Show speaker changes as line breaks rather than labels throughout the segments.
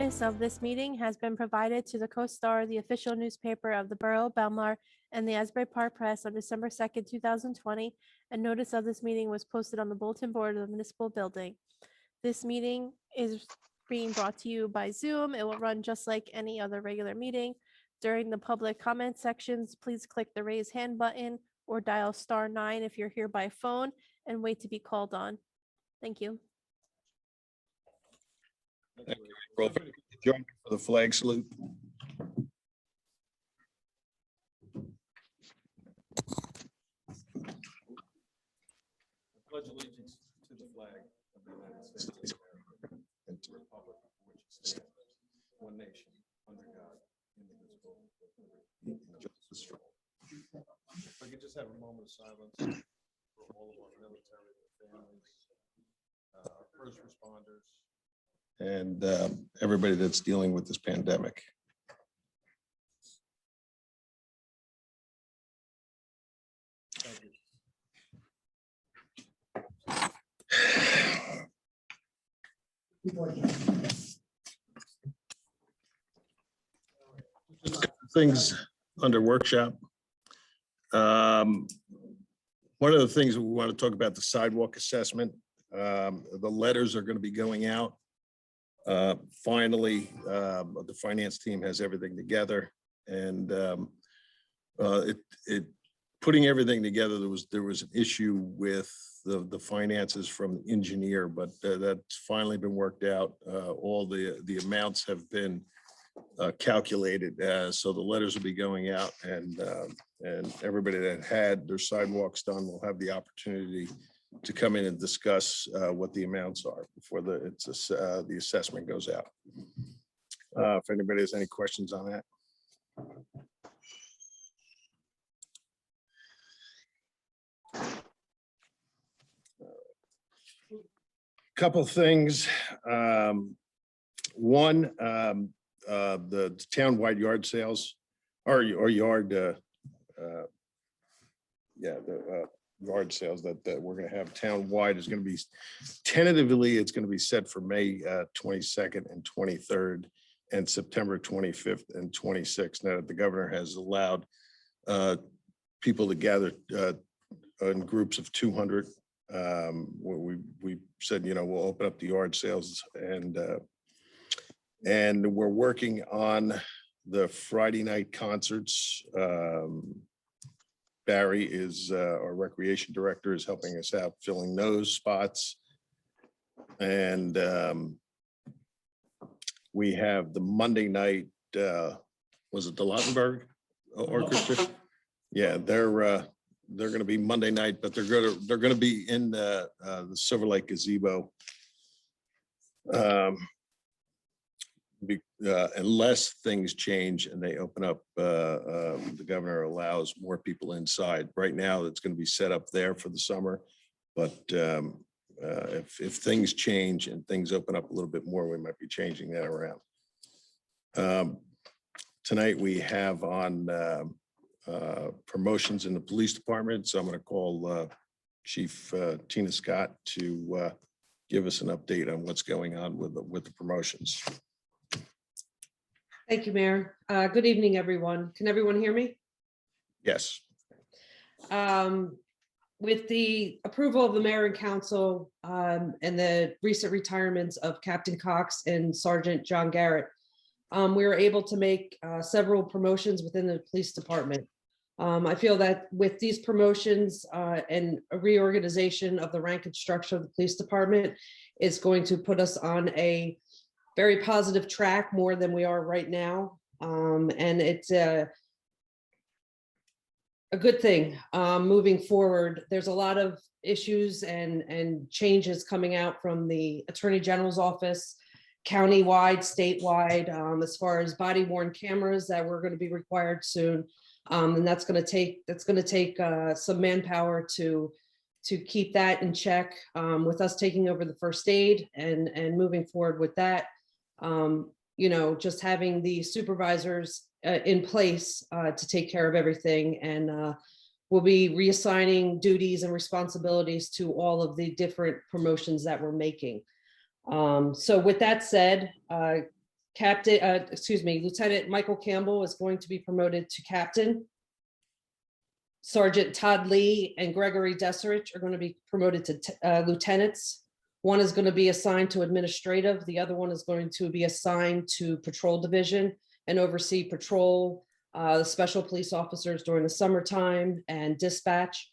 Notice of this meeting has been provided to the Co-Star, the official newspaper of the Borough of Belmar, and the Asbury Park Press on December 2nd, 2020, and notice of this meeting was posted on the bulletin board of the municipal building. This meeting is being brought to you by Zoom. It will run just like any other regular meeting. During the public comment sections, please click the raise hand button or dial *9 if you're here by phone and wait to be called on. Thank you.
Thank you. Roll for join for the flag salute.
Pledge allegiance to the flag of the United States of America and to the republic for which it stands, one nation, under God, indivisible, with liberty and justice for all. If I could just have a moment of silence for all of our military families, our first responders,
And everybody that's dealing with this pandemic.
thank you.
Things under workshop. One of the things we want to talk about, the sidewalk assessment. The letters are going to be going out. Finally, the finance team has everything together, and putting everything together, there was an issue with the finances from the engineer, but that's finally been worked out. All the amounts have been calculated, so the letters will be going out, and everybody that had their sidewalks done will have the opportunity to come in and discuss what the amounts are before the assessment goes out. If anybody has any questions on that. Couple things. One, the town-wide yard sales or yard, yard sales that we're going to have town-wide is going to be tentatively, it's going to be set for May 22nd and 23rd and September 25th and 26th. Now that the governor has allowed people to gather in groups of 200. We said, we'll open up the yard sales, and we're working on the Friday night concerts. Barry is our recreation director, is helping us out filling those spots. And we have the Monday night, was it the Lautenberg Orchestra? Yeah, they're going to be Monday night, but they're going to be in the Silver Lake gazebo. Unless things change and they open up, the governor allows more people inside. Right now, it's going to be set up there for the summer, but if things change and things open up a little bit more, we might be changing that around. Tonight we have on promotions in the police department, so I'm going to call Chief Tina Scott to give us an update on what's going on with the promotions.
Thank you, Mayor. Good evening, everyone. Can everyone hear me?
Yes.
With the approval of the mayor and council and the recent retirements of Captain Cox and Sergeant John Garrett, we were able to make several promotions within the police department. I feel that with these promotions and a reorganization of the rank and structure of the police department is going to put us on a very positive track, more than we are right now. And it's a good thing moving forward. There's a lot of issues and changes coming out from the Attorney General's office, countywide, statewide, as far as body worn cameras that we're going to be required soon. And that's going to take some manpower to keep that in check, with us taking over the first aid and moving forward with that. Just having the supervisors in place to take care of everything, and we'll be reassigning duties and responsibilities to all of the different promotions that we're making. So with that said, Lieutenant Michael Campbell is going to be promoted to captain. Sergeant Todd Lee and Gregory Desserich are going to be promoted to lieutenants. One is going to be assigned to administrative. The other one is going to be assigned to patrol division and oversee patrol, the special police officers during the summertime and dispatch.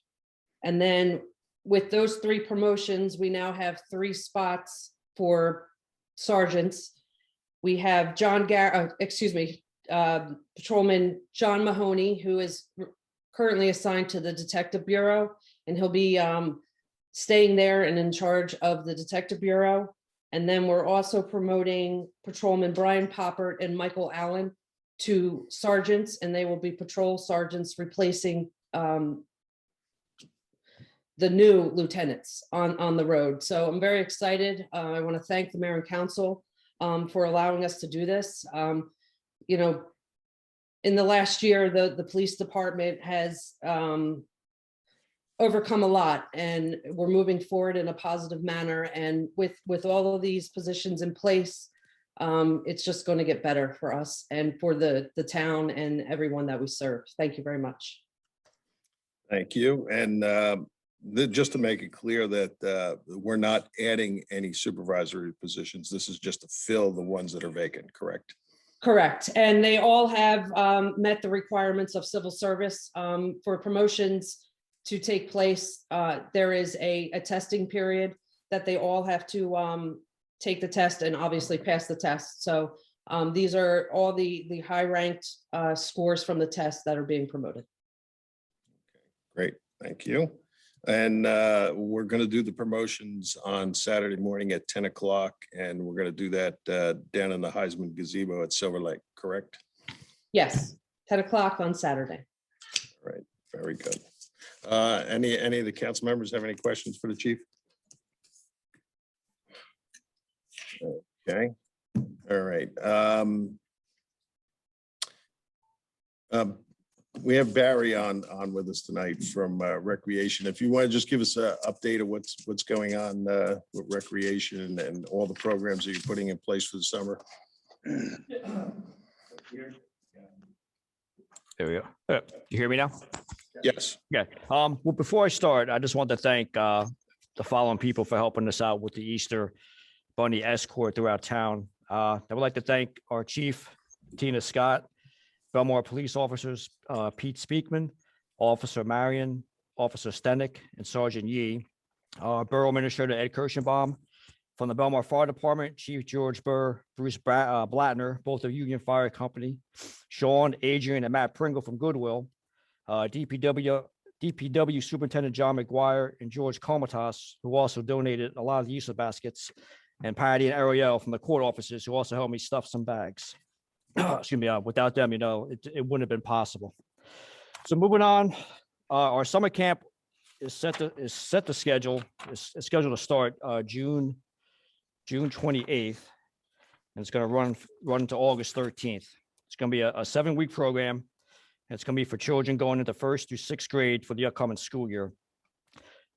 And then with those 3 promotions, we now have 3 spots for sergeants. We have Patrolman John Mahoney, who is currently assigned to the Detective Bureau, and he'll be staying there and in charge of the Detective Bureau. And then we're also promoting Patrolman Brian Poppert and Michael Allen to sergeants, and they will be patrol sergeants replacing the new lieutenants on the road. So I'm very excited. I want to thank the mayor and council for allowing us to do this. You know, in the last year, the police department has overcome a lot, and we're moving forward in a positive manner. And with all of these positions in place, it's just going to get better for us and for the town and everyone that we serve. Thank you very much.
Thank you. And just to make it clear that we're not adding any supervisory positions. This is just to fill the ones that are vacant, correct?
Correct. And they all have met the requirements of civil service. For promotions to take place, there is a testing period that they all have to take the test and obviously pass the test. So these are all the high ranked scores from the test that are being promoted.
Great, thank you. And we're going to do the promotions on Saturday morning at 10 o'clock, and we're going to do that down in the Heisman Gazebo at Silver Lake, correct?
Yes, 10 o'clock on Saturday.
All right, very good. Any of the council members have any questions for the chief? Okay, all right. We have Barry on with us tonight from Recreation. If you want to just give us an update of what's going on with Recreation and all the programs that you're putting in place for the summer.
There we go. You hear me now?
Yes.
Yeah. Well, before I start, I just want to thank the following people for helping us out with the Easter Bunny escort throughout town. I would like to thank our chief, Tina Scott, Belmar police officers, Pete Speakman, Officer Marion, Officer Stenick, and Sergeant Yee, Borough Administrator Ed Kirschenbaum, from the Belmar Fire Department, Chief George Burr, Bruce Blattner, both of Union Fire Company, Sean, Adrian, and Matt Pringle from Goodwill, DPW Superintendent John McGuire and George Comatas, who also donated a lot of the Easter baskets, and Patty and Ariel from the court offices, who also helped me stuff some bags. Excuse me, without them, it wouldn't have been possible. So moving on, our summer camp is set to schedule. It's scheduled to start June 28th, and it's going to run until August 13th. It's going to be a 7-week program, and it's going to be for children going into 1st through 6th grade for the upcoming school year.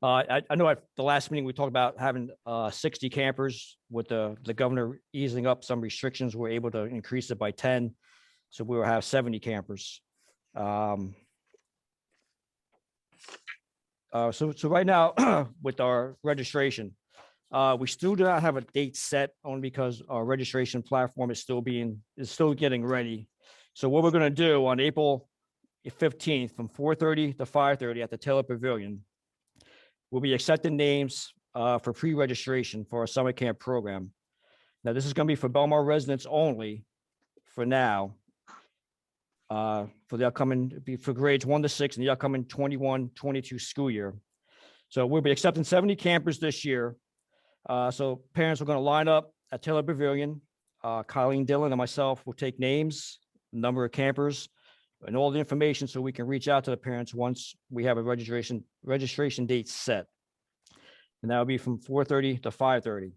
I know at the last meeting we talked about having 60 campers. With the governor easing up some restrictions, we're able to increase it by 10, so we will have 70 campers. So right now with our registration, we still do not have a date set, only because our registration platform is still getting ready. So what we're going to do on April 15th from 4:30 to 5:30 at the Taylor Pavilion, we'll be accepting names for pre-registration for our summer camp program. Now, this is going to be for Belmar residents only for now, for the upcoming, for grades 1 to 6 in the upcoming 21-22 school year. So we'll be accepting 70 campers this year. So parents are going to line up at Taylor Pavilion. Colleen Dillon and myself will take names, number of campers, and all the information so we can reach out to the parents once we have a registration date set. And that will be from 4:30 to 5:30.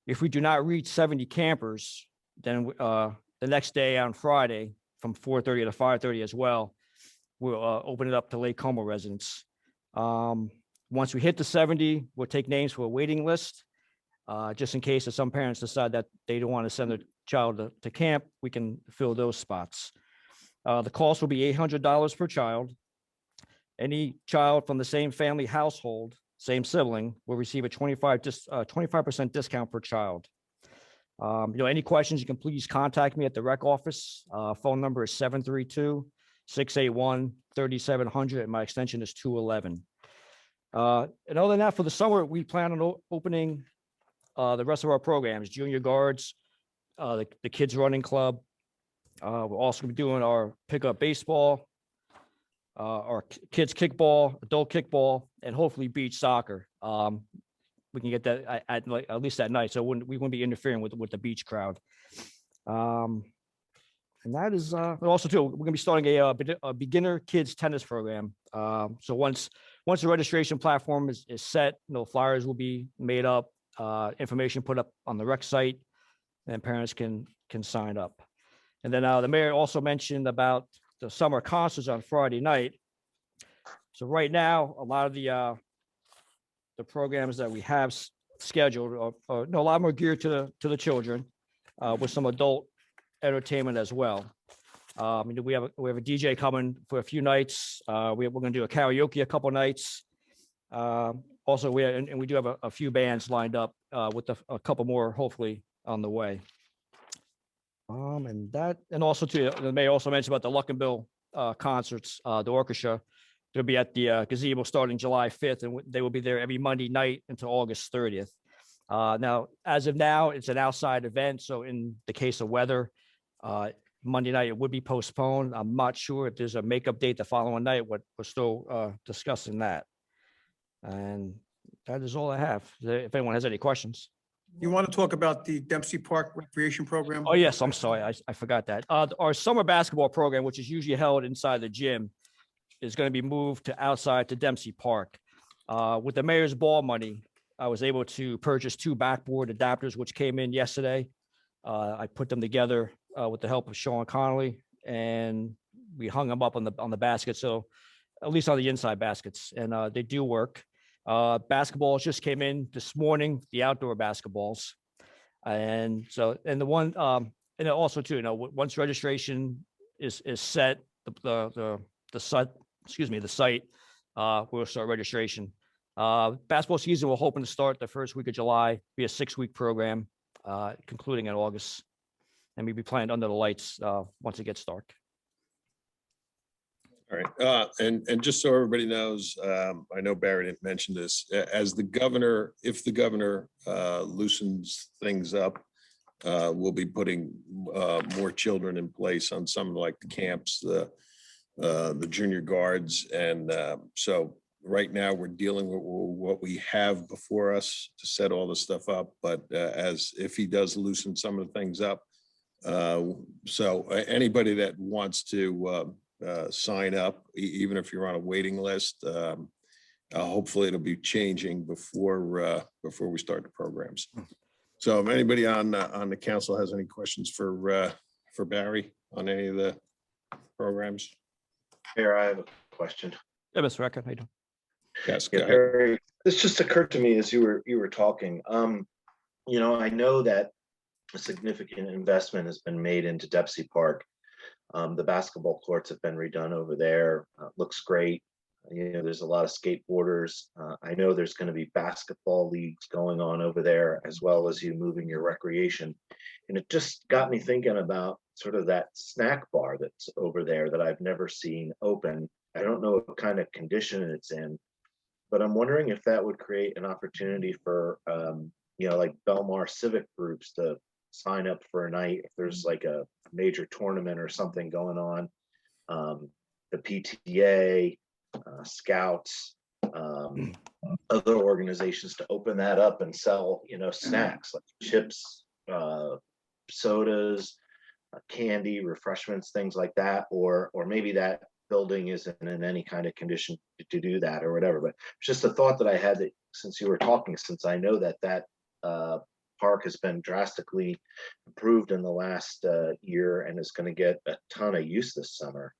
If we do not reach 70 campers, then the next day on Friday from 4:30 to 5:30 as well, we'll open it up to Lake Como residents. Once we hit the 70, we'll take names for a waiting list. Just in case if some parents decide that they don't want to send their child to camp, we can fill those spots. The cost will be $800 per child. Any child from the same family household, same sibling, will receive a 25% discount per child. Any questions, you can please contact me at the rec office. Phone number is 732-681-3700, and my extension is 211. And other than that, for the summer, we plan on opening the rest of our programs, junior guards, the kids running club. We're also gonna be doing our pickup baseball, our kids kickball, adult kickball, and hopefully beach soccer. We can get that at least at night, so we wouldn't be interfering with the beach crowd. And that is also too, we're gonna be starting a beginner kids tennis program. So once the registration platform is set, flyers will be made up, information put up on the rec site, and parents can sign up. And then the mayor also mentioned about the summer concerts on Friday night. So right now, a lot of the programs that we have scheduled are a lot more geared to the children, with some adult entertainment as well. We have a DJ coming for a few nights. We're going to do a karaoke a couple nights. Also, we do have a few bands lined up with a couple more hopefully on the way. And also too, the mayor also mentioned about the Luckenbill concerts, the orchestra. They'll be at the gazebo starting July 5th, and they will be there every Monday night until August 30th. Now, as of now, it's an outside event, so in the case of weather, Monday night it would be postponed. I'm not sure if there's a makeup date the following night. We're still discussing that. And that is all I have. If anyone has any questions.
You want to talk about the Dempsey Park Recreation Program?
Oh, yes, I'm sorry. I forgot that. Our summer basketball program, which is usually held inside the gym, is going to be moved to outside to Dempsey Park. With the mayor's ball money, I was able to purchase 2 backboard adapters, which came in yesterday. I put them together with the help of Sean Connolly, and we hung them up on the basket. So at least on the inside baskets, and they do work. Basketballs just came in this morning, the outdoor basketballs. And also too, once registration is set, the site, we'll start registration. Basketball season, we're hoping to start the first week of July, be a 6-week program, concluding in August. And we'll be playing under the lights once it gets dark.
All right, and just so everybody knows, I know Barry didn't mention this, if the governor loosens things up, we'll be putting more children in place on some like the camps, the junior guards. And so right now we're dealing with what we have before us to set all this stuff up. But if he does loosen some of the things up, so anybody that wants to sign up, even if you're on a waiting list, hopefully it'll be changing before we start the programs. So if anybody on the council has any questions for Barry on any of the programs.
Mayor, I have a question.
Yeah, Mr. Recker, how you doing?
Yes, go ahead.
Barry, this just occurred to me as you were talking. I know that a significant investment has been made into Dempsey Park. The basketball courts have been redone over there. Looks great. There's a lot of skateboarders. I know there's going to be basketball leagues going on over there, as well as you moving your recreation. And it just got me thinking about sort of that snack bar that's over there that I've never seen open. I don't know what kind of condition it's in, but I'm wondering if that would create an opportunity for, like Belmar civic groups to sign up for a night if there's like a major tournament or something going on. The PTA, Scouts, other organizations to open that up and sell, snacks like chips, sodas, candy, refreshments, things like that, or maybe that building isn't in any kind of condition to do that or whatever. But it's just a thought that I had that since you were talking, since I know that park has been drastically improved in the last year and is going to get a ton of use this summer.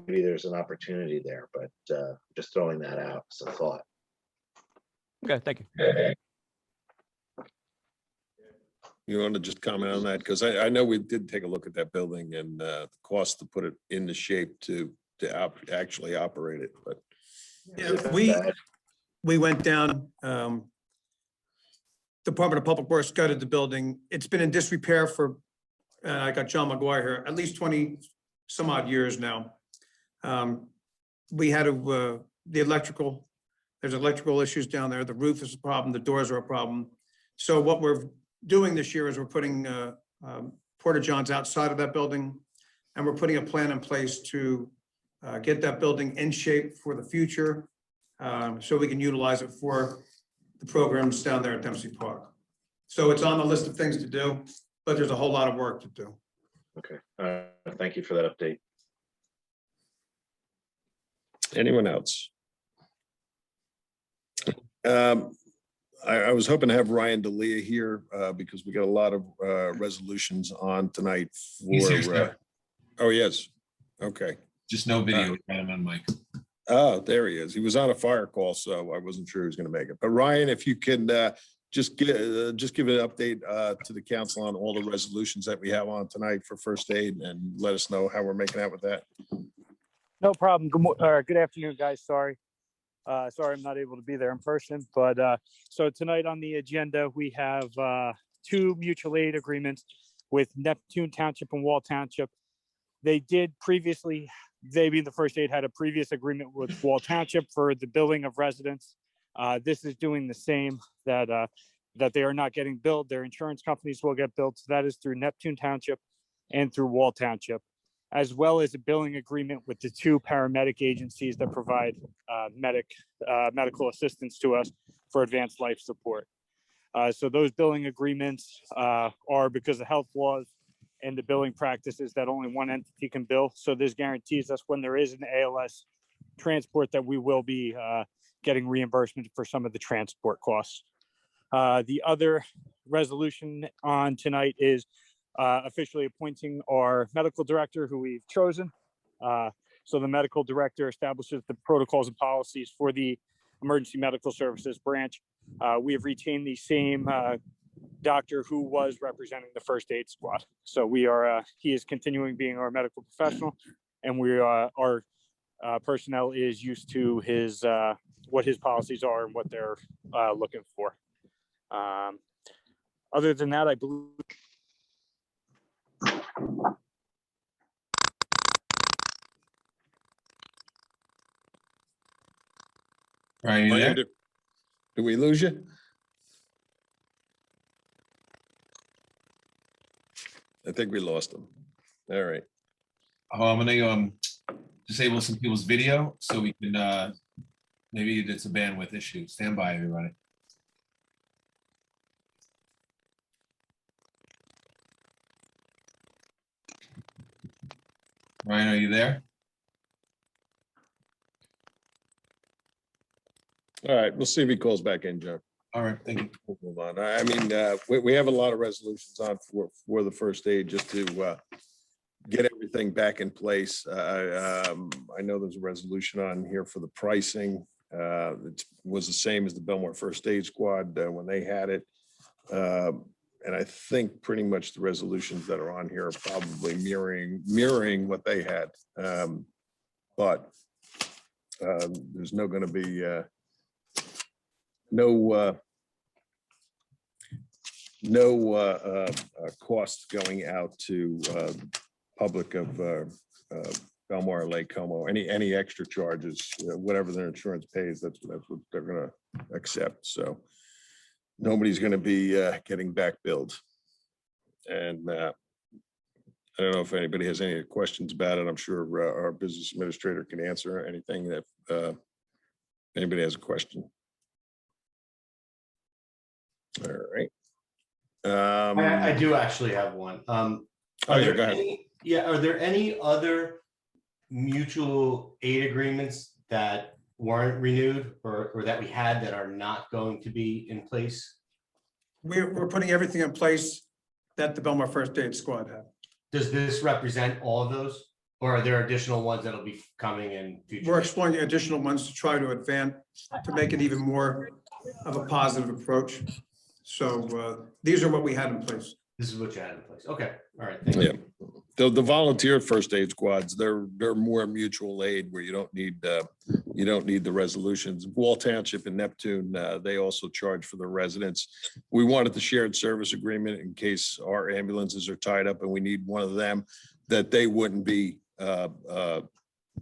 Maybe there's an opportunity there, but just throwing that out as a thought.
Okay, thank you.
You want to just comment on that? Because I know we did take a look at that building and the cost to put it into shape to actually operate it, but.
Yeah, we went down, Department of Public Works gutted the building. It's been in disrepair for, I got John McGuire here, at least 20 some odd years now. We had the electrical, there's electrical issues down there. The roof is a problem, the doors are a problem. So what we're doing this year is we're putting porta johns outside of that building, and we're putting a plan in place to get that building in shape for the future, so we can utilize it for the programs down there at Dempsey Park. So it's on the list of things to do, but there's a whole lot of work to do.
Okay, thank you for that update.
Anyone else? I was hoping to have Ryan D'Elia here because we got a lot of resolutions on tonight.
He's here, sir.
Oh, yes. Okay.
Just no video. We got him on mic.
Oh, there he is. He was on a fire call, so I wasn't sure he was going to make it. But Ryan, if you can just give an update to the council on all the resolutions that we have on tonight for first aid, and let us know how we're making out with that.
No problem. Good afternoon, guys. Sorry I'm not able to be there in person, but so tonight on the agenda, we have 2 mutual aid agreements with Neptune Township and Wall Township. They being the first aid, had a previous agreement with Wall Township for the billing of residents. This is doing the same, that they are not getting billed. Their insurance companies will get billed. So that is through Neptune Township and through Wall Township, as well as a billing agreement with the 2 paramedic agencies that provide medical assistance to us for advanced life support. So those billing agreements are because of health laws and the billing practices that only one entity can bill. So this guarantees us when there is an ALS transport that we will be getting reimbursement for some of the transport costs. The other resolution on tonight is officially appointing our medical director, who we've chosen. So the medical director establishes the protocols and policies for the emergency medical services branch. We have retained the same doctor who was representing the first aid squad. So he is continuing being our medical professional, and our personnel is used to what his policies are and what they're looking for. Other than that, I believe.
Ryan, you there?
Did we lose you? I think we lost him. All right.
Oh, I'm gonna disable some people's video so we can maybe it's a bandwidth issue. Stand by, everybody. Ryan, are you there?
All right, we'll see if he calls back in, Joe.
All right, thank you.
Hold on. I mean, we have a lot of resolutions on for the first aid just to get everything back in place. I know there's a resolution on here for the pricing. It was the same as the Belmar First Aid Squad when they had it. And I think pretty much the resolutions that are on here are probably mirroring what they had. But there's going to be no costs going out to public of Belmar, Lake Como, any extra charges, whatever their insurance pays, that's what they're going to accept. So nobody's going to be getting back billed. And I don't know if anybody has any questions about it. I'm sure our business administrator can answer anything that anybody has a question. All right.
I do actually have one.
Oh, yeah, go ahead.
Are there any other mutual aid agreements that weren't renewed or that we had that are not going to be in place?
We're putting everything in place that the Belmar First Aid Squad had.
Does this represent all of those? Or are there additional ones that'll be coming in future?
We're exploring additional ones to try to advance, to make it even more of a positive approach. So these are what we had in place.
This is what you had in place. Okay, all right. Thank
Yeah.
you.
The volunteer first aid squads, they're more mutual aid where you don't need the resolutions. Wall Township and Neptune, they also charge for the residents. We wanted the shared service agreement in case our ambulances are tied up and we need one of them, that they wouldn't be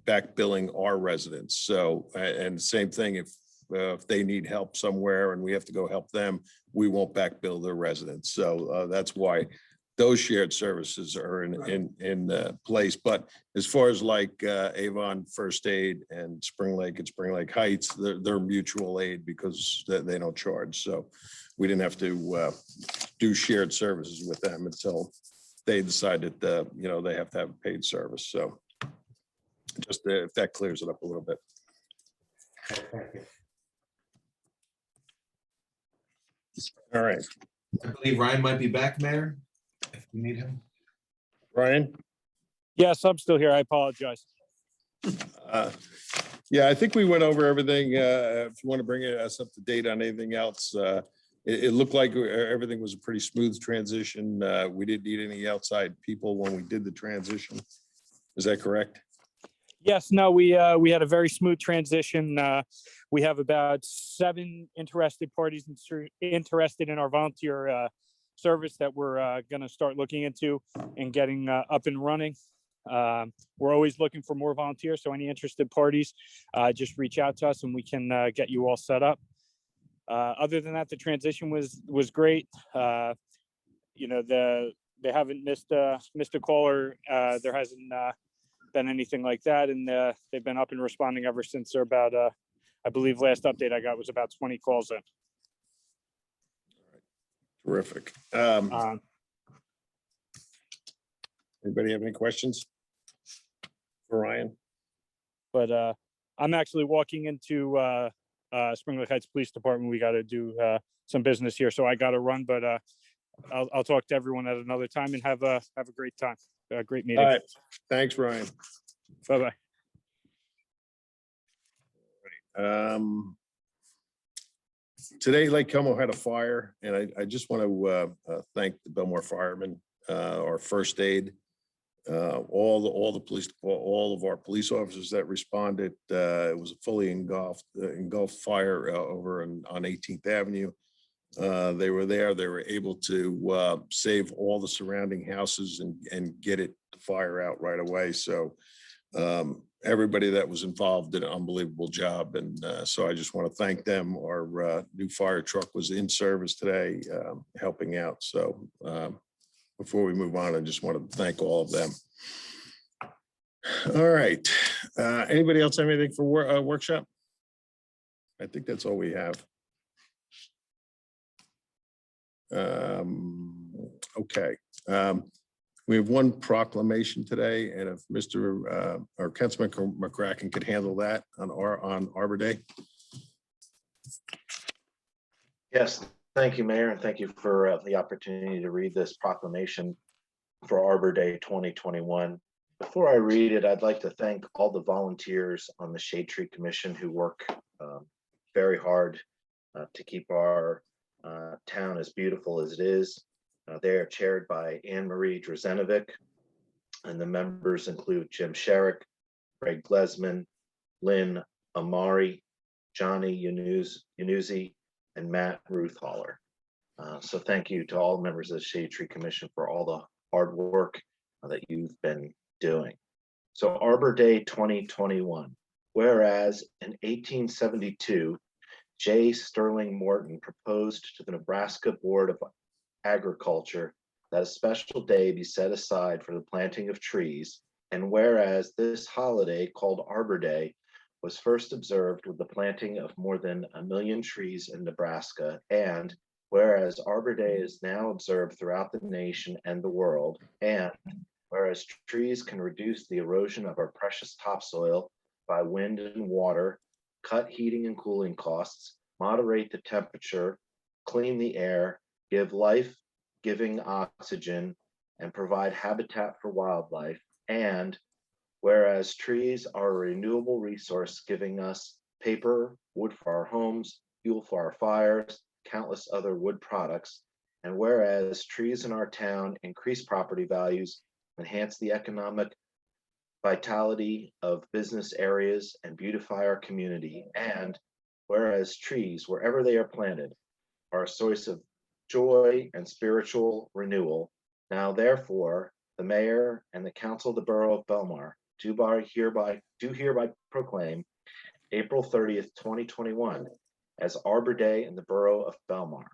back billing our residents. So, and same thing, if they need help somewhere and we have to go help them, we won't back bill their residents. So that's why those shared services are in place. But as far as like Avon First Aid and Spring Lake Heights, they're mutual aid because they don't charge. So we didn't have to do shared services with them until they decided that, they have to have a paid service. So just if that clears it up a little bit.
Okay, thank you.
All right,
I believe Ryan might be back, Mayor, if we need him.
Ryan?
Yes, I'm still here. I apologize.
Yeah, I think we went over everything. If you want to bring us up to date on anything else, it looked like everything was a pretty smooth transition. We didn't need any outside people when we did the transition. Is that correct?
Yes, no, we had a very smooth transition. We have about 7 interested parties interested in our volunteer service that we're going to start looking into and getting up and running. We're always looking for more volunteers, so any interested parties, just reach out to us and we can get you all set up. Other than that, the transition was great. They haven't missed a call, or there hasn't been anything like that, and they've been up and responding ever since. They're about I believe last update I got was about 20 calls in.
Terrific. Anybody have any questions for Ryan?
But I'm actually walking into Spring Lake Heights Police Department. We got to do some business here, so I got to run, but I'll talk to everyone at another time and have a great time. A great meeting.
All right. Thanks, Ryan.
Bye-bye.
Today, Lake Como had a fire, and I just want to thank the Belmar firemen, our first aid, all the police, all of our police officers that responded. It was a fully engulfed fire over on 18th Avenue. They were there. They were able to save all the surrounding houses and get the fire out right away. So everybody that was involved did an unbelievable job. And so I just want to thank them. Our new fire truck was in service today, helping out. So before we move on, I just want to thank all of them. All right. Anybody else have anything for workshop? I think that's all we have. Okay. We have one proclamation today, and if Mr. or Councilman McCracken could handle that on Arbor Day.
Yes, thank you, Mayor, and thank you for the opportunity to read this proclamation for Arbor Day 2021. Before I read it, I'd like to thank all the volunteers on the Shade Tree Commission who work very hard to keep our town as beautiful as it is. They are chaired by Anne Marie Drzenovic, and the members include Jim Sherrick, Greg Glesman, Lynn Amari, Johnny Yanuzzi, and Matt Ruthaller. So thank you to all members of the Shade Tree Commission for all the hard work that you've been doing. So Arbor Day 2021. Whereas in 1872, J. Sterling Morton proposed to the Nebraska Board of Agriculture that a special day be set aside for the planting of trees, and whereas this holiday called Arbor Day was first observed with the planting of more than 1 million trees in Nebraska, and whereas Arbor Day is now observed throughout the nation and the world, and whereas trees can reduce the erosion of our precious topsoil by wind and water, cut heating and cooling costs, moderate the temperature, clean the air, give life-giving oxygen, and provide habitat for wildlife. And whereas trees are a renewable resource giving us paper, wood for our homes, fuel for our fires, countless other wood products. And whereas trees in our town increase property values, enhance the economic vitality of business areas, and beautify our community. And whereas trees, wherever they are planted, are a source of joy and spiritual renewal. Now, therefore, the mayor and the council of the borough of Belmar do hereby proclaim April 30th, 2021 as Arbor Day in the borough of Belmar.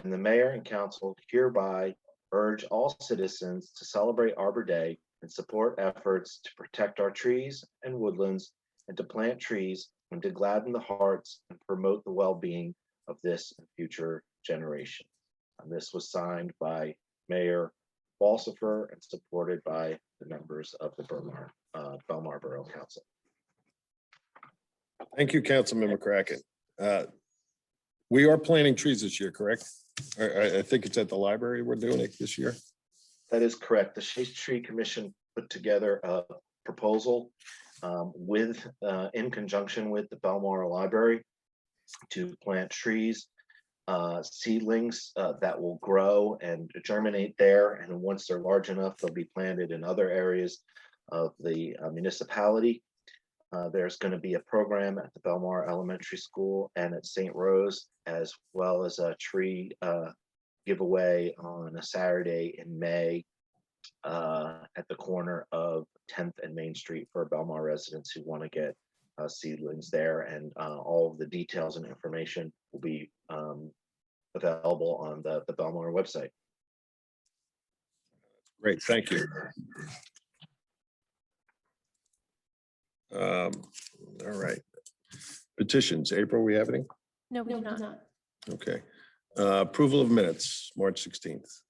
And the mayor and council hereby urge all citizens to celebrate Arbor Day and support efforts to protect our trees and woodlands, and to plant trees and to gladden the hearts and promote the well-being of this and future generation. And this was signed by Mayor Walsifer and supported by the members of the Belmar Borough Council.
Thank you, Councilman McCracken. We are planting trees this year, correct? I think it's at the library we're doing it this year.
That is correct. The Shade Tree Commission put together a proposal in conjunction with the Belmar Library to plant trees, seedlings that will grow and germinate there. And once they're large enough, they'll be planted in other areas of the municipality. There's going to be a program at the Belmar Elementary School and at St. Rose, as well as a tree giveaway on a Saturday in May at the corner of 10th and Main Street for Belmar residents who want to get seedlings there. And all of the details and information will be available on the Belmar website.
Great, thank you. All right. Petitions. April, we have any?
No, we do not.
Okay. Approval of minutes, March 16th.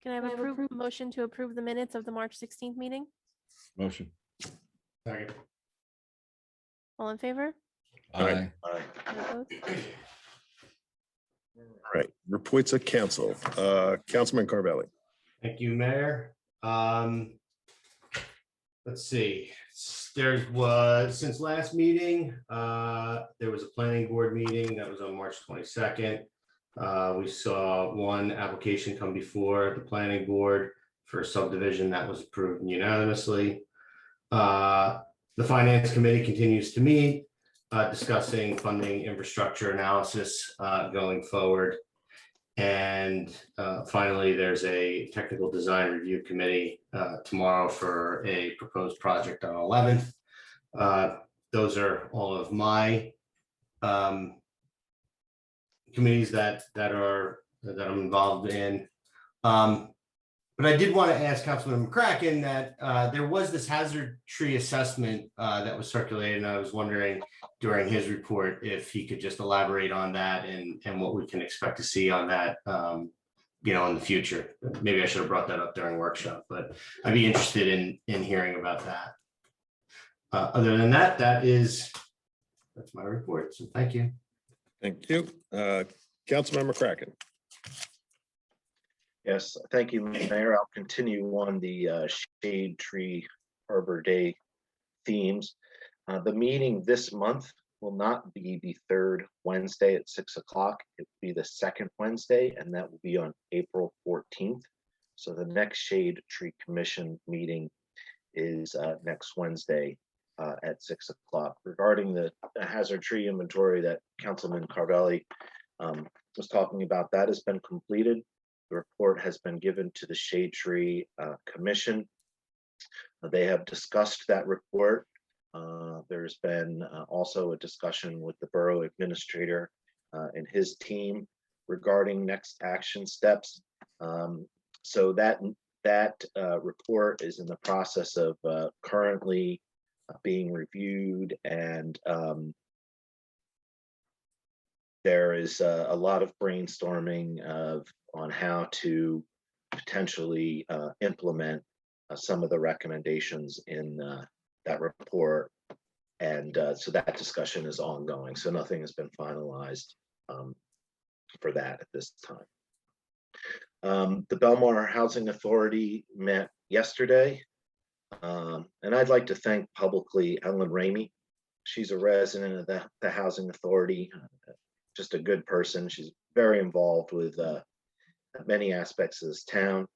Can I have a motion to approve the minutes of the March 16th meeting?
Motion. Second.
All in favor?
Aye.
Any opposed?
All right. Reports of council. Councilman Carvelli.
Thank you, Mayor. Let's see, there was, since last meeting, there was a planning board meeting that was on March 22nd. We saw one application come before the planning board for a subdivision that was approved unanimously. The finance committee continues to meet, discussing funding infrastructure analysis going forward. And finally, there's a technical design review committee tomorrow for a proposed project on 11th. Those are all of my committees that I'm involved in. But I did want to ask Councilman McCracken that there was this hazard tree assessment that was circulated, and I was wondering during his report if he could just elaborate on that and what we can expect to see on that, in the future. Maybe I should have brought that up during workshop, but I'd be interested in hearing about that. Other than that, that's my report. So thank you.
Thank you. Councilman McCracken.
Yes, thank you, Mayor. I'll continue on the Shade Tree Arbor Day themes. The meeting this month will not be the third Wednesday at 6 o'clock. It will be the second Wednesday, and that will be on April 14th. So the next Shade Tree Commission meeting is next Wednesday at 6 o'clock. Regarding the hazard tree inventory that Councilman Carvelli was talking about, that has been completed. The report has been given to the Shade Tree Commission. They have discussed that report. There's been also a discussion with the borough administrator and his team regarding next action steps. So that report is in the process of currently being reviewed, and there is a lot of brainstorming on how to potentially implement some of the recommendations in that report. And so that discussion is ongoing. So nothing has been finalized for that at this time. The Belmar Housing Authority met yesterday. And I'd like to thank publicly Ellen Ramey. She's a resident of the Housing Authority, just a good person. She's very involved with many aspects of this town.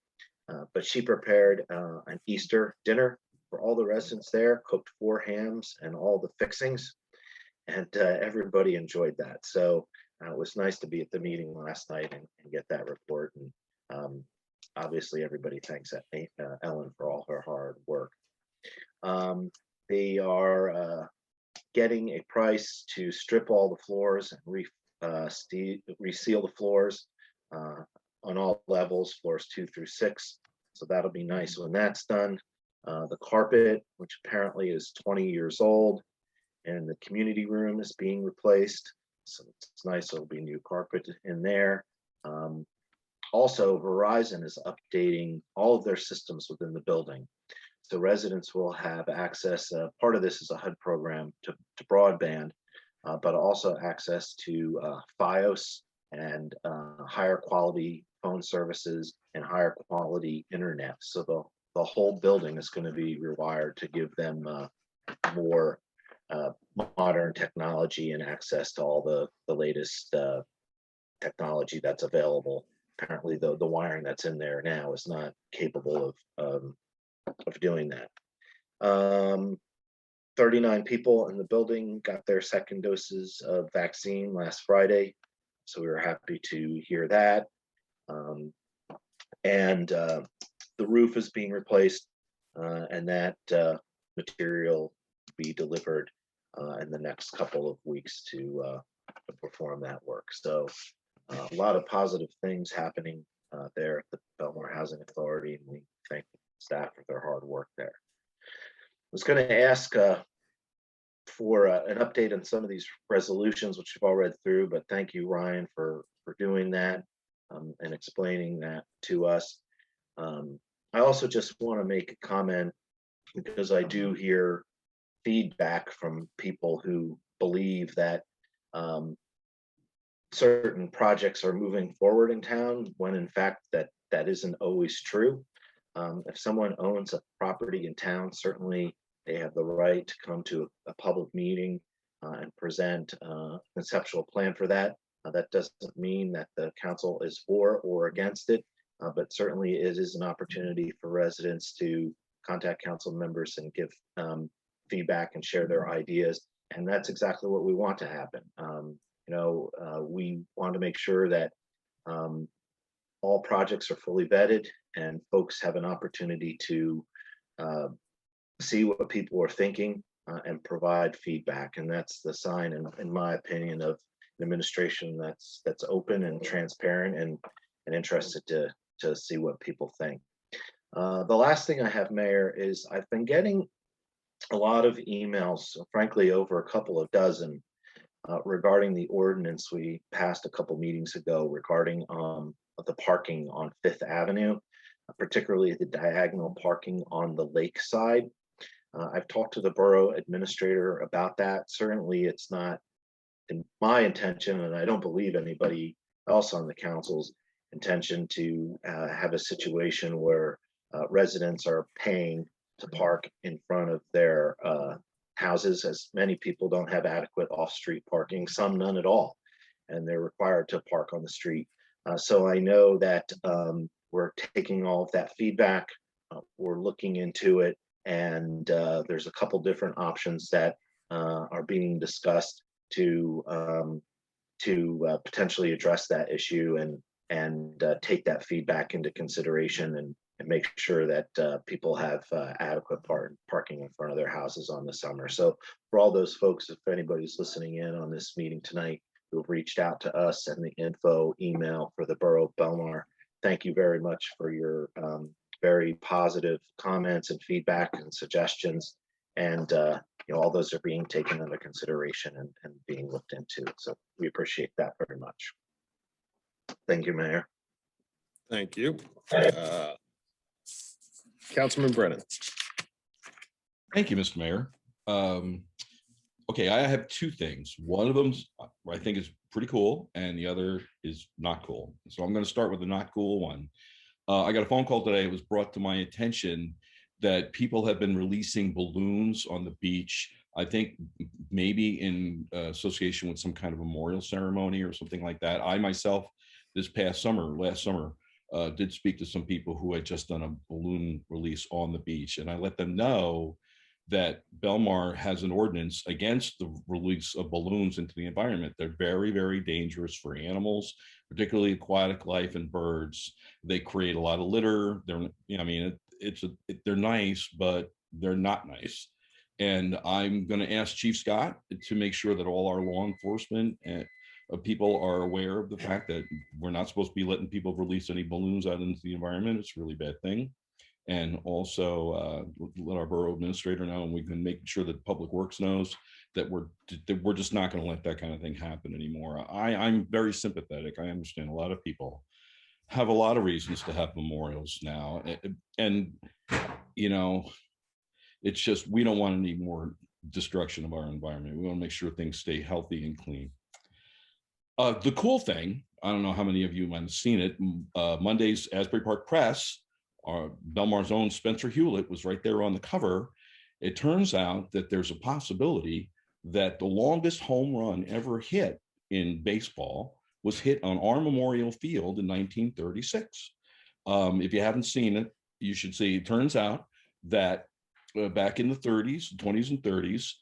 But she prepared an Easter dinner for all the residents there, cooked 4 hams and all the fixings, and everybody enjoyed that. So it was nice to be at the meeting last night and get that report. And obviously, everybody thanks Ellen for all her hard work. They are getting a price to strip all the floors and reseal the floors on all levels, floors 2 through 6. So that'll be nice when that's done. The carpet, which apparently is 20 years old, and the community room is being replaced. So it's nice, there'll be new carpet in there. Also, Verizon is updating all of their systems within the building. So residents will have access, part of this is a HUD program to broadband, but also access to FiOS and higher quality phone services and higher quality internet. So the whole building is going to be rewired to give them more modern technology and access to all the latest technology that's available. Apparently, the wiring that's in there now is not capable of doing that. 39 people in the building got their second doses of vaccine last Friday, so we were happy to hear that. And the roof is being replaced, and that material will be delivered in the next couple of weeks to perform that work. So a lot of positive things happening there at the Belmar Housing Authority, and we thank the staff for their hard work there. I was going to ask for an update on some of these resolutions, which you've all read through, but thank you, Ryan, for doing that and explaining that to us. I also just want to make a comment, because I do hear feedback from people who believe that certain projects are moving forward in town, when in fact that isn't always true. If someone owns a property in town, certainly they have the right to come to a public meeting and present a conceptual plan for that. That doesn't mean that the council is for or against it, but certainly it is an opportunity for residents to contact council members and give feedback and share their ideas. And that's exactly what we want to happen. We want to make sure that all projects are fully vetted and folks have an opportunity to see what people are thinking and provide feedback. And that's the sign, in my opinion, of an administration that's open and transparent and interested to see what people think. The last thing I have, Mayor, is I've been getting a lot of emails, frankly, over a couple of dozen, regarding the ordinance we passed a couple meetings ago regarding the parking on 5th Avenue, particularly the diagonal parking on the lake side. I've talked to the borough administrator about that. Certainly it's not in my intention, and I don't believe anybody else on the council's intention, to have a situation where residents are paying to park in front of their houses, as many people don't have adequate off-street parking, some none at all, and they're required to park on the street. So I know that we're taking all of that feedback, we're looking into it, and there's a couple different options that are being discussed to potentially address that issue and take that feedback into consideration and make sure that people have adequate parking in front of their houses on the summer. So for all those folks, if anybody's listening in on this meeting tonight who have reached out to us and the info email for the Borough of Belmar, thank you very much for your very positive comments and feedback and suggestions. And all those are being taken under consideration and being looked into. So we appreciate that very much. Thank you, Mayor.
Thank you. Councilman Brennan.
Thank you, Mr. Mayor. Okay, I have two things. One of them I think is pretty cool, and the other is not cool. So I'm going to start with the not cool one. I got a phone call today. It was brought to my attention that people have been releasing balloons on the beach. I think maybe in association with some kind of memorial ceremony or something like that. I myself, last summer, did speak to some people who had just done a balloon release on the beach, and I let them know that Belmar has an ordinance against the release of balloons into the environment. They're very, very dangerous for animals, particularly aquatic life and birds. They create a lot of litter. They're nice, but they're not nice. And I'm going to ask Chief Scott to make sure that all our law enforcement and people are aware of the fact that we're not supposed to be letting people release any balloons out into the environment. It's a really bad thing. And also let our borough administrator know, and we can make sure that Public Works knows that we're just not going to let that kind of thing happen anymore. I'm very sympathetic. I understand a lot of people have a lot of reasons to have memorials now, and it's just, we don't want any more destruction of our environment. We want to make sure things stay healthy and clean. The cool thing, I don't know how many of you might have seen it, Monday's Asbury Park Press, Belmar's own Spencer Hewlett was right there on the cover. It turns out that there's a possibility that the longest home run ever hit in baseball was hit on our Memorial Field in 1936. If you haven't seen it, you should see. It turns out that back in the 30s, 20s and 30s,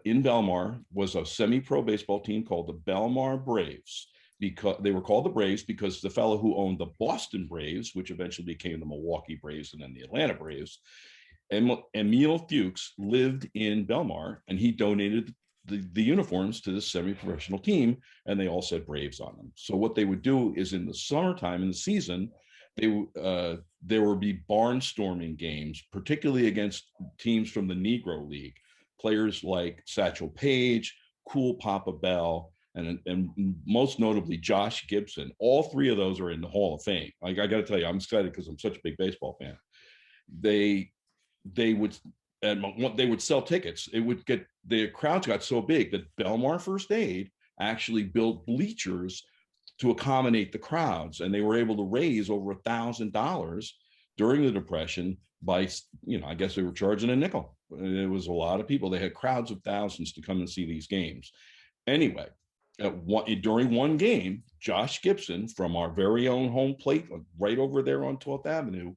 in Belmar was a semi-pro baseball team called the Belmar Braves. Because they were called the Braves because the fellow who owned the Boston Braves, which eventually became the Milwaukee Braves and then the Atlanta Braves, Emil Fuchs, lived in Belmar, and he donated the uniforms to this semi-professional team, and they all said Braves on them. So what they would do is in the summertime, in the season, there would be barnstorming games, particularly against teams from the Negro League, players like Satchel Paige, Cool Papa Bell, and most notably Josh Gibson. All three of those are in the Hall of Fame. I got to tell you, I'm excited because I'm such a big baseball fan. They would sell tickets. The crowds got so big that Belmar First Aid actually built bleachers to accommodate the crowds, and they were able to raise over $1,000 during the Depression by, I guess they were charging a nickel. It was a lot of people. They had crowds of thousands to come and see these games. Anyway, during one game, Josh Gibson from our very own home plate right over there on 12th Avenue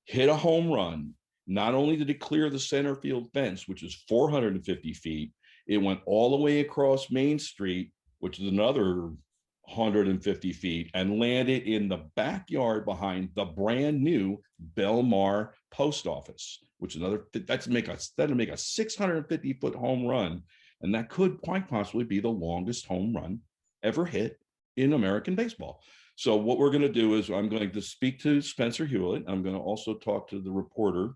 hit a home run. Not only did it clear the center field fence, which is 450 feet, it went all the way across Main Street, which is another 150 feet, and landed in the backyard behind the brand new Belmar post office, which is that'd make a 650-foot home run. And that could quite possibly be the longest home run ever hit in American baseball. So what we're going to do is I'm going to speak to Spencer Hewlett. I'm going to also talk to the reporter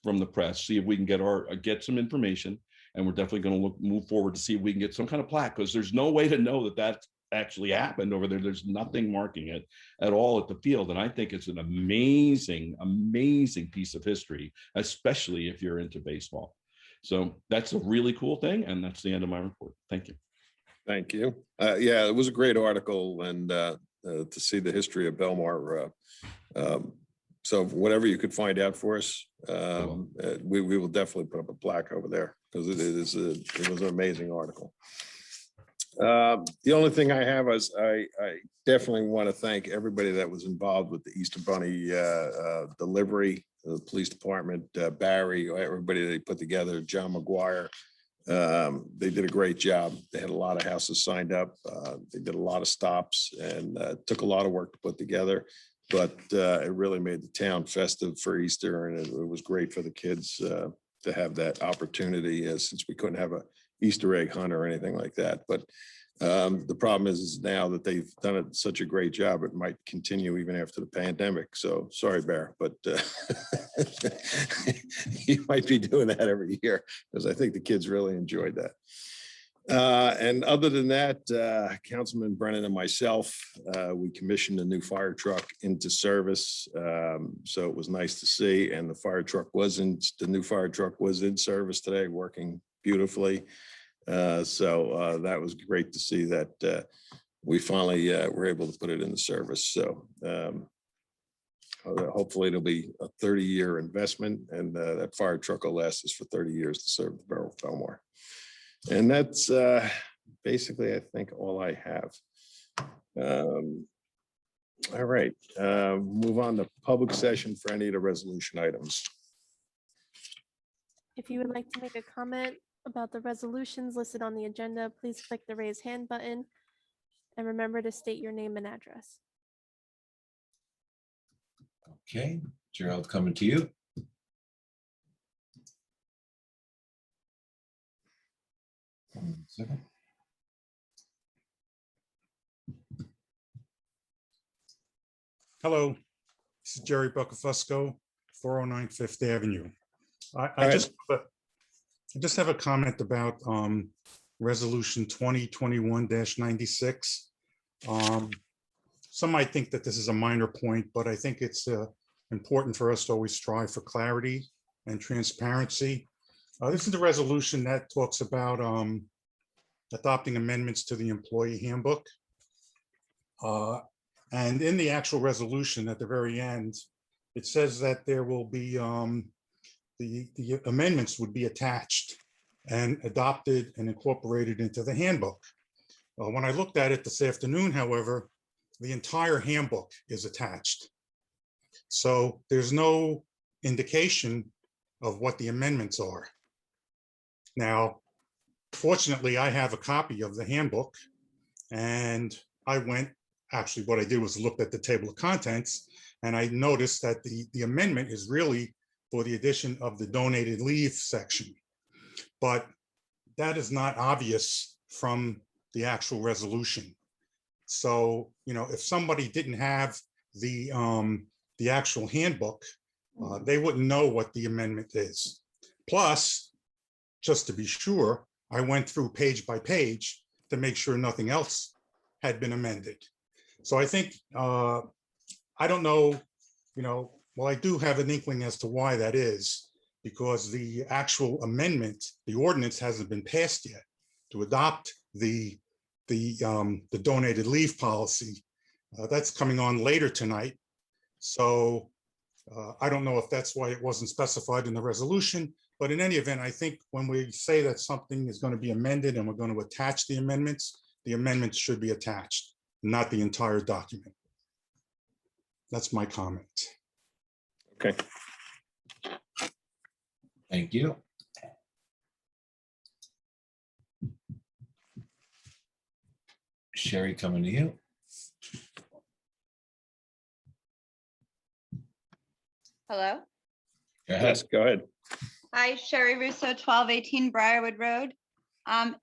from the press, see if we can get some information. And we're definitely going to move forward to see if we can get some kind of plaque, because there's no way to know that that actually happened over there. There's nothing marking it at all at the field. And I think it's an amazing, amazing piece of history, especially if you're into baseball. So that's a really cool thing. And that's the end of my report. Thank you.
Thank you. Yeah, it was a great article, and to see the history of Belmar. So whatever you could find out for us, we will definitely put up a plaque over there, because it was an amazing article. The only thing I have is I definitely want to thank everybody that was involved with the Easter Bunny delivery, the police department, Barry, everybody they put together, John McGuire. They did a great job. They had a lot of houses signed up. They did a lot of stops, and took a lot of work to put together, but it really made the town festive for Easter, and it was great for the kids to have that opportunity, since we couldn't have a Easter egg hunt or anything like that. But the problem is now that they've done such a great job, it might continue even after the pandemic. So sorry, Bear, but you might be doing that every year, because I think the kids really enjoyed that. And other than that, Councilman Brennan and myself, we commissioned a new fire truck into service. So it was nice to see. And the new fire truck was in service today, working beautifully. So that was great to see that we finally were able to put it into service. So Hopefully it'll be a 30-year investment, and that fire truck will last us for 30 years to serve the borough of Belmar. And that's basically, I think, all I have. All right, move on to public session for any of the resolution items.
If you would like to make a comment about the resolutions listed on the agenda, please click the raise hand button and remember to state your name and address.
Okay, Gerald, coming to you. One second.
Hello, this is Jerry Buckafusco, 409 Fifth Avenue. I
ahead.
just have a comment about Resolution 2021-96. Some might think that this is a minor point, but I think it's important for us to always strive for clarity and transparency. This is the resolution that talks about adopting amendments to the employee handbook. And in the actual resolution at the very end, it says that there will be the amendments would be attached and adopted and incorporated into the handbook. When I looked at it this afternoon, however, the entire handbook is attached. So there's no indication of what the amendments are. Now, fortunately, I have a copy of the handbook, and actually what I did was looked at the table of contents, and I noticed that the amendment is really for the addition of the donated leave section. But that is not obvious from the actual resolution. So, if somebody didn't have the actual handbook, they wouldn't know what the amendment is. Plus, just to be sure, I went through page by page to make sure nothing else had been amended. So I think, I don't know, well, I do have an inkling as to why that is, because the actual amendment, the ordinance hasn't been passed yet to adopt the donated leave policy. That's coming on later tonight. So I don't know if that's why it wasn't specified in the resolution, but in any event, I think when we say that something is going to be amended and we're going to attach the amendments should be attached, not the entire document. That's my comment.
Okay.
Thank you. Sherry, coming to you.
Hello.
Go ahead.
Yes, go ahead.
Hi, Sherry Russo, 1218 Briarwood Road.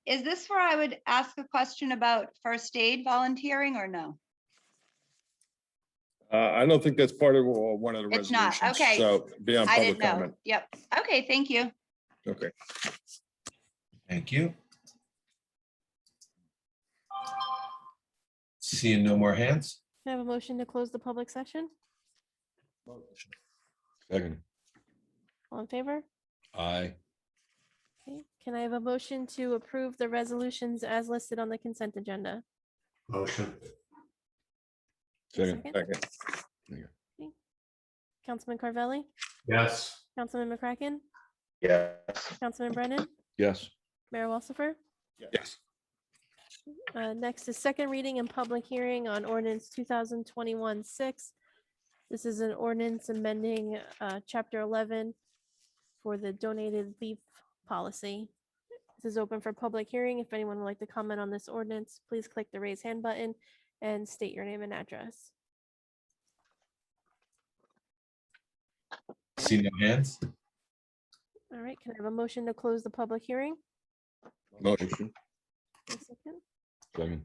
Is this where I would ask a question about first aid volunteering or no?
I don't think that's part of one of the
It's not,
resolutions.
okay.
So be on
I
public
didn't know.
comment.
Yep. Okay, thank you.
Okay.
Thank you. Seeing no more hands.
Can I have a motion to close the public session?
Second.
All in favor?
Aye.
Okay. Can I have a motion to approve the resolutions as listed on the consent agenda?
Motion.
Second.
Second.
Councilman Carvelli,
Yes.
Councilman McCracken,
Yes.
Councilman Brennan,
Yes.
Mayor Walsifer.
Yes.
Next is second reading and public hearing on ordinance 2021-6. This is an ordinance amending chapter 11 for the donated leave policy. This is open for public hearing. If anyone would like to comment on this ordinance, please click the raise hand button and state your name and address.
See no hands.
All right, can I have a motion to close the public hearing?
Motion.
A second.
Second.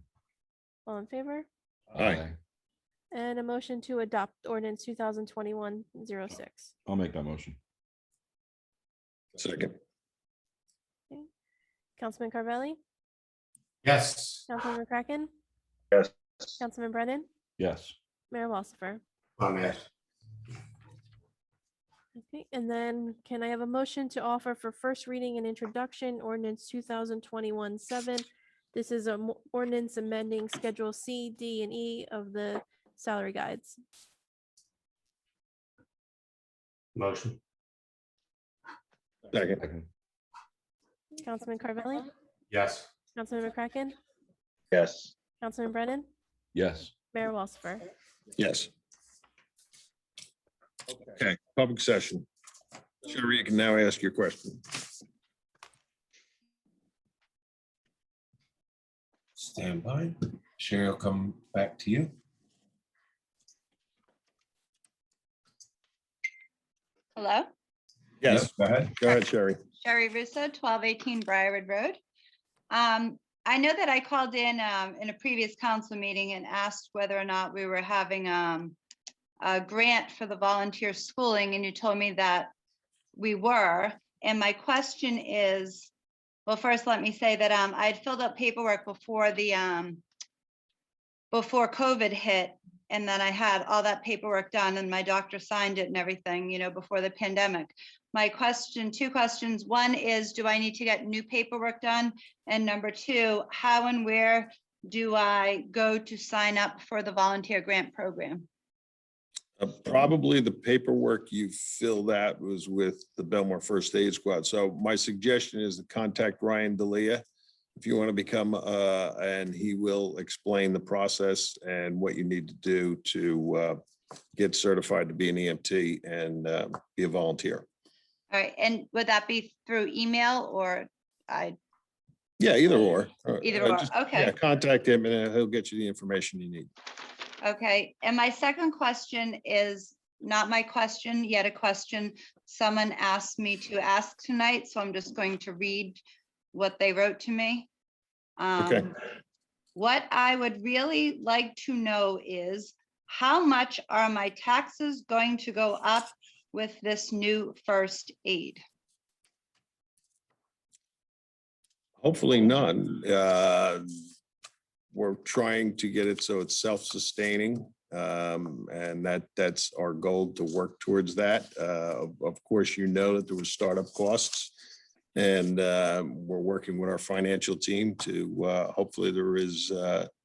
All in favor?
Aye.
And a motion to adopt ordinance 2021-06.
I'll make that motion.
Second.
Councilman Carvelli,
Yes.
Councilman McCracken,
Yes.
Councilman Brennan,
Yes.
Mayor Walsifer.
Amen.
Okay, and then can I have a motion to offer for first reading and introduction ordinance 2021-7? This is an ordinance amending Schedule C, D, and E of the salary guides.
Motion.
Second.
Councilman Carvelli,
Yes.
Councilman McCracken,
Yes.
Councilman Brennan,
Yes.
Mayor Walsifer.
Yes. Okay, public session. Sherry, you can now ask your question.
Stand by. Sherry will come back to you.
Hello?
Yes,
Go ahead.
go ahead, Sherry.
Sherry Russo, 1218 Briarwood Road. I know that I called in a previous council meeting and asked whether or not we were having a grant for the volunteer schooling, and you told me that we were. And my question is, well, first, let me say that I had filled out paperwork before before COVID hit, and then I had all that paperwork done and my doctor signed it and everything, you know, before the pandemic. My question, two questions. One is, do I need to get new paperwork done? And number two, how and where do I go to sign up for the volunteer grant program?
Probably the paperwork you filled out was with the Belmar First Aid Squad. So my suggestion is to contact Ryan Delia if you want to become, and he will explain the process and what you need to do to get certified to be an EMT and be a volunteer.
All right, and would that be through email or
Yeah, either or.
Either or, okay.
Yeah, contact him and he'll get you the information you need.
Okay, and my second question is not my question, yet a question someone asked me to ask tonight, so I'm just going to read what they wrote to me.
Okay.
What I would really like to know is, how much are my taxes going to go up with this new first aid?
Hopefully none. We're trying to get it so it's self-sustaining. And that's our goal, to work towards that. Of course, you know that there was startup costs. And we're working with our financial team to hopefully there is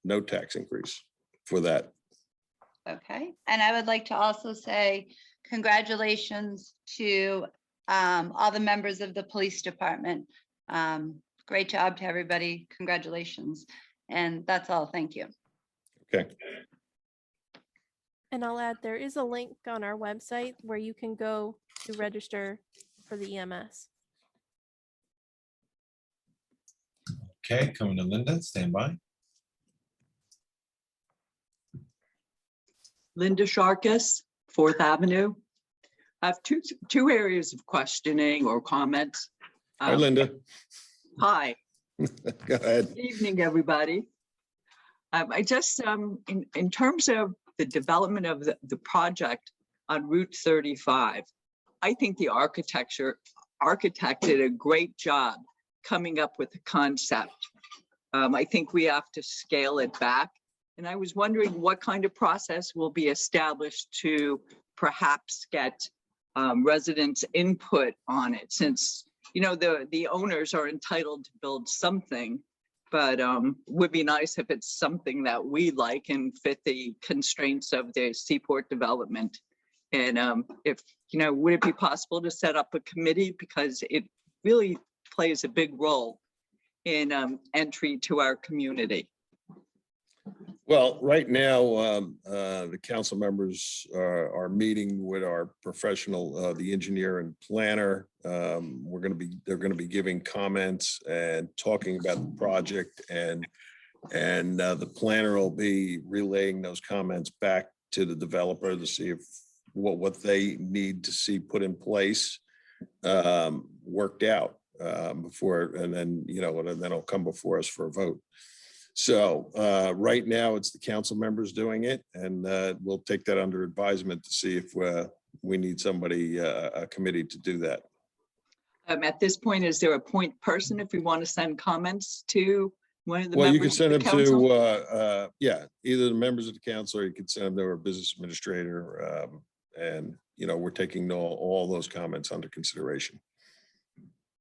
no tax increase for that.
Okay, and I would like to also say congratulations to all the members of the police department. Great job to everybody. Congratulations. And that's all. Thank you.
Okay.
And I'll add, there is a link on our website where you can go to register for the EMS.
Okay, coming to Linda, stand by.
Linda Sharkus, 4th Avenue. I have two areas of questioning or comments.
Hi, Linda.
Hi.
Go ahead.
Good evening, everybody. I just, in terms of the development of the project on Route 35, I think the architect did a great job coming up with a concept. I think we have to scale it back. And I was wondering what kind of process will be established to perhaps get residents' input on it, since, you know, the owners are entitled to build something, but would be nice if it's something that we like and fit the constraints of the seaport development. And if, you know, would it be possible to set up a committee, because it really plays a big role in entry to our community?
Well, right now, the council members are meeting with our professional, the engineer and planner. They're going to be giving comments and talking about the project, and the planner will be relaying those comments back to the developer to see if what they need to see put in place worked out before, and then, you know, and then it'll come before us for a vote. So right now it's the council members doing it, and we'll take that under advisement to see if we need somebody, a committee to do that.
At this point, is there a point person if we want to send comments to one of the
Well,
members
you can send
of
them
the council?
to, yeah, either the members of the council, or you can send them to our business administrator. And, you know, we're taking all those comments under consideration.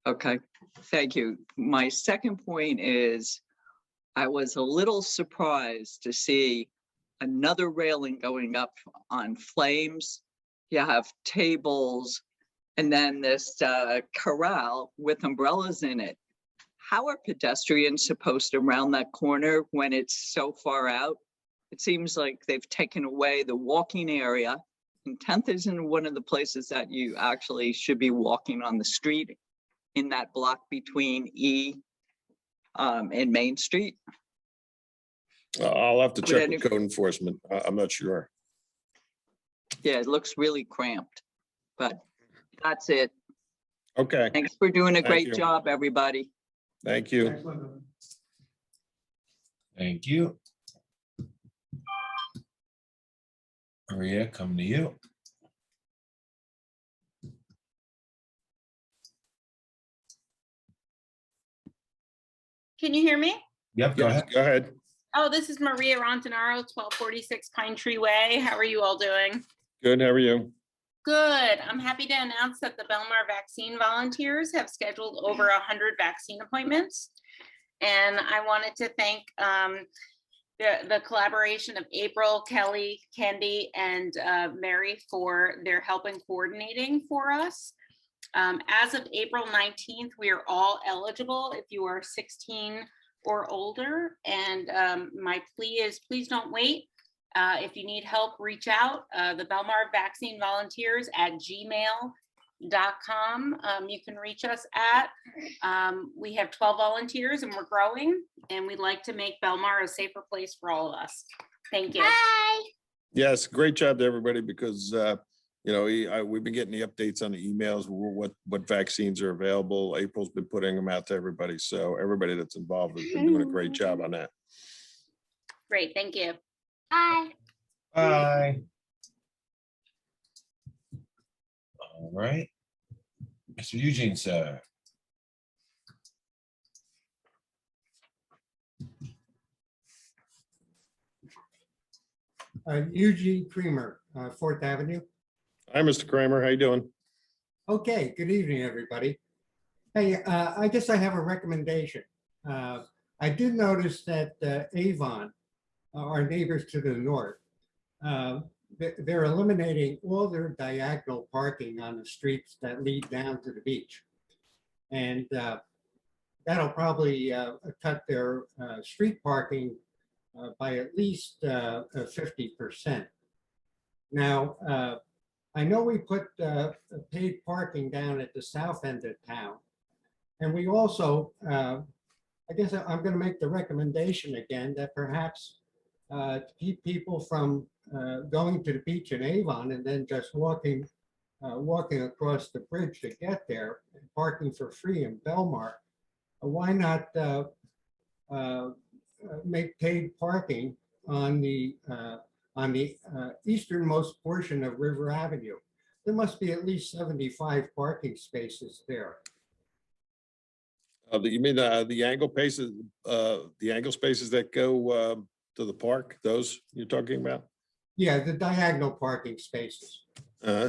Okay, thank you. My second point is, I was a little surprised to see another railing going up on Flames you have tables, and then this corral with umbrellas in it. How are pedestrians supposed to round that corner when it's so far out? It seems like they've taken away the walking area, and 10th isn't one of the places that you actually should be walking on the street in that block between E and Main Street.
I'll have to
Would
check
any-
with code enforcement. I'm not sure.
Yeah, it looks really cramped, but that's it.
Okay,
Thanks for doing a
Thank
great
you.
job, everybody.
thank you.
Thank you. Maria, come to you.
Can you hear me?
Yep, go
Yes,
ahead.
go ahead.
Oh, this is Maria Rontanaro, 1246 Pine Tree Way. How are you all doing?
Good, how are you?
Good. I'm happy to announce that the Belmar vaccine volunteers have scheduled over 100 vaccine appointments. And I wanted to thank the collaboration of April, Kelly, Candy, and Mary for their help in coordinating for us. As of April 19th, we are all eligible if you are 16 or older. And my plea is please don't wait. If you need help, reach out. The Belmar Vaccine Volunteers at gmail.com. You can reach us at. We have 12 volunteers and we're growing, and we'd like to make Belmar a safer place for all of us. Thank you. Bye.
Yes, great job to everybody because, we've been getting the updates on the emails, what vaccines are available. April's been putting them out to everybody. So everybody that's involved has been doing a great job on that.
Great. Thank you. Bye.
Bye. All right. Mr. Eugene, sir.
Eugene Creamer, 4th Avenue.
Hi, Mr. Kramer. How you doing?
Okay, good evening, everybody. Hey, I guess I have a recommendation. I did notice that Avon, our neighbors to the north, they're eliminating all their diagonal parking on the streets that lead down to the beach. And that'll probably cut their street parking by at least 50%. Now, I know we put paid parking down at the south end of town. And we also, I guess I'm going to make the recommendation again that perhaps to keep people from going to the beach in Avon and then just walking across the bridge to get there, and parking for free in Belmar. Why not make paid parking on the easternmost portion of River Avenue? There must be at least 75 parking spaces there.
You mean the angle spaces, that go to the park? Those you're talking about?
Yeah, the diagonal parking spaces.
Yeah,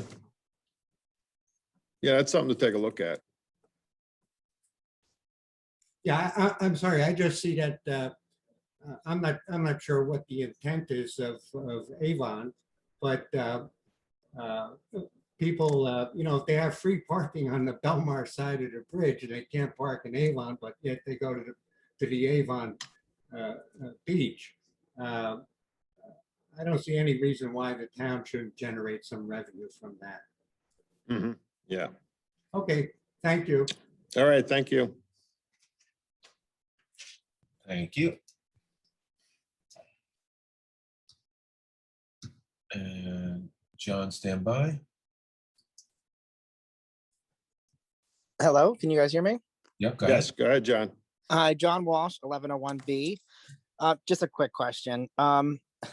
that's something to take a look at.
Yeah, I'm sorry. I just see that. I'm not sure what the intent is of Avon, but people, if they have free parking on the Belmar side of the bridge, they can't park in Avon, but yet they go to the Avon beach. I don't see any reason why the town should generate some revenue from that.
Mm-hmm. Yeah.
Okay, thank you.
All right, thank you.
Thank you. And John, stand by.
Hello, can you guys hear me?
Yep, go ahead.
Yes, go ahead, John.
Hi, John Walsh, 1101B. Just a quick question.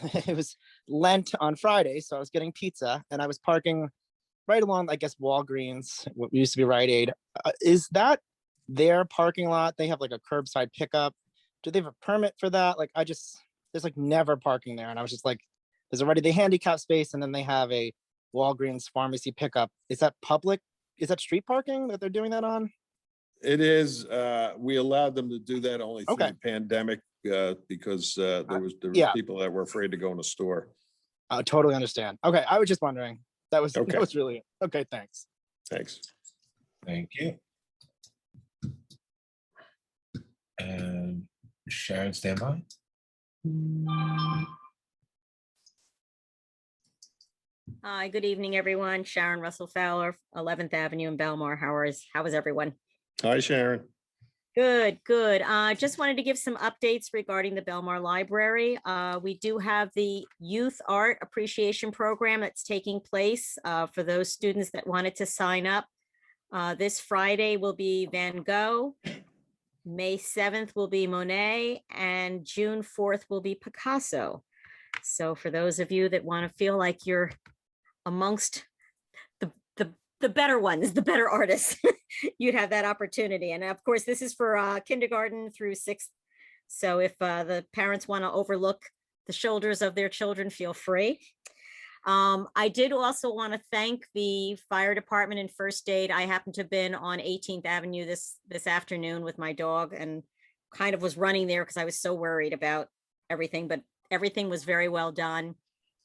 It was Lent on Friday, so I was getting pizza and I was parking right along, I guess, Walgreens, what used to be Rite Aid. Is that their parking lot? They have like a curbside pickup. Do they have a permit for that? Like, there's like never parking there. And I was just like, there's already the handicap space and then they have a Walgreens pharmacy pickup. Is that public? Is that street parking that they're doing that on?
It is. We allowed them to do that only through
Okay.
the pandemic because there was
yeah.
people that were afraid to go in the store.
I totally understand. Okay, I was just wondering. That was
Okay.
that was really it. Okay. Thanks.
Thanks.
Thank you. And Sharon, stand by.
Hi, good evening, everyone. Sharon Russell Fowler, 11th Avenue in Belmar. How is everyone?
Hi, Sharon.
Good, good. Just wanted to give some updates regarding the Belmar Library. We do have the Youth Art Appreciation Program that's taking place for those students that wanted to sign up. This Friday will be Van Gogh. May 7th will be Monet, and June 4th will be Picasso. So for those of you that want to feel like you're amongst the better ones, the better artists, you'd have that opportunity. And of course, this is for kindergarten through 6th. So if the parents want to overlook the shoulders of their children, feel free. I did also want to thank the fire department and first aid. I happened to have been on 18th Avenue this afternoon with my dog and kind of was running there because I was so worried about everything, but everything was very well done.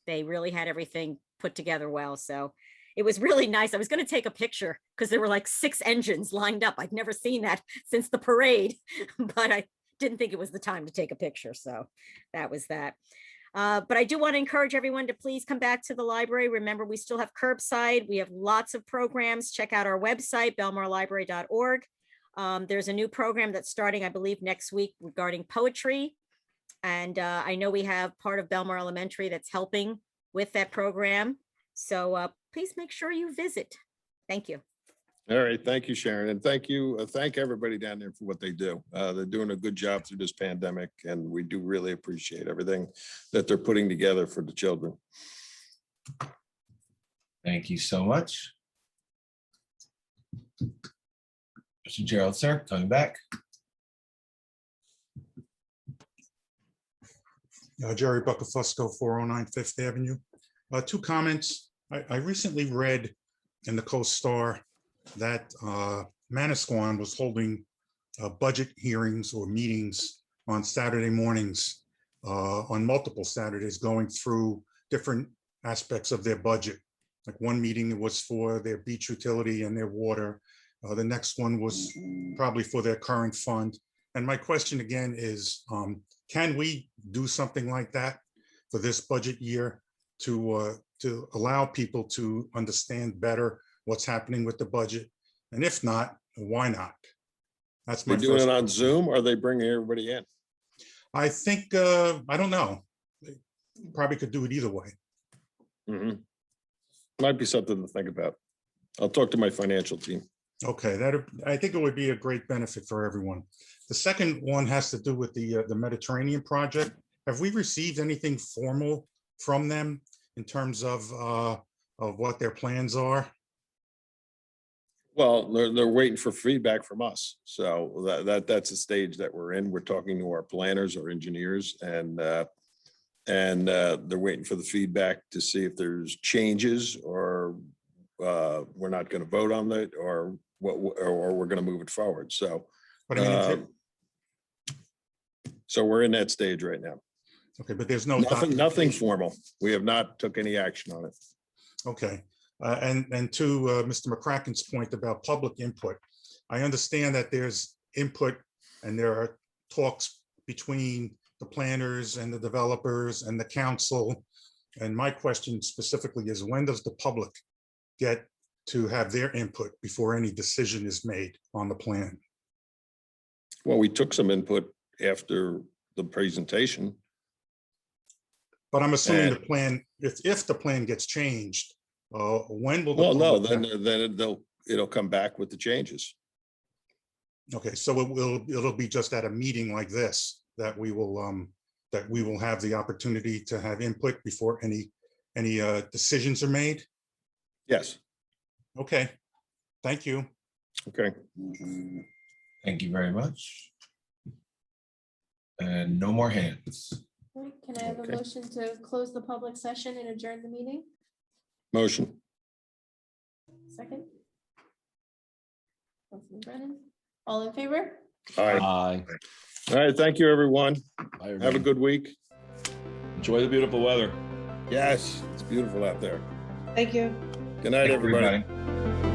They really had everything put together well. So it was really nice. I was going to take a picture because there were like 6 engines lined up. I'd never seen that since the parade, but I didn't think it was the time to take a picture. So that was that. But I do want to encourage everyone to please come back to the library. Remember, we still have curbside. We have lots of programs. Check out our website, belmarlibrary.org. There's a new program that's starting, I believe, next week regarding poetry. And I know we have part of Belmar Elementary that's helping with that program. So please make sure you visit. Thank you.
All right. Thank you, Sharon. And thank everybody down there for what they do. They're doing a good job through this pandemic, and we do really appreciate everything that they're putting together for the children.
Thank you so much. Mr. Gerald, sir, coming back.
Jerry Buckafusco, 409 Fifth Avenue. 2 comments. I recently read in the Coast Star that Manasquan was holding budget hearings or meetings on Saturday mornings, on multiple Saturdays, going through different aspects of their budget. Like one meeting was for their beach utility and their water. The next one was probably for their current fund. And my question again is, can we do something like that for this budget year to allow people to understand better what's happening with the budget? And if not, why not? That's my
They're doing
first
it on
question.
Zoom, or are they bringing everybody in?
I think, I don't know. They probably could do it either way.
Might be something to think about. I'll talk to my financial team.
Okay, I think it would be a great benefit for everyone. The second one has to do with the Mediterranean project. Have we received anything formal from them in terms of what their plans are?
Well, they're waiting for feedback from us. So that's the stage that we're in. We're talking to our planners, our engineers, and they're waiting for the feedback to see if there's changes, or we're not going to vote on it, or we're going to move it forward. So,
But I mean,
so we're in that stage right now.
Okay, but there's no
nothing formal. We have not took any action on it.
Okay, and to Mr. McCracken's point about public input, I understand that there's input and there are talks between the planners and the developers and the council. And my question specifically is, when does the public get to have their input before any decision is made on the plan?
Well, we took some input after the presentation.
But I'm assuming the plan, if the plan gets changed, when will the
Well, no,
public
then it'll come back with the changes.
Okay, so it'll be just at a meeting like this that we will have the opportunity to have input before any decisions are made?
Yes.
Okay, thank you.
Okay.
Thank you very much. And no more hands.
Right, can I have a motion to close the public session and adjourn the meeting?
Motion.
Second. Councilman Brennan, all in favor?
Aye. All right, thank you, everyone. Have a good week.
Enjoy the beautiful weather.
Yes, it's beautiful out there.
Thank you.
Good night,
Thank you,
everybody.
everybody.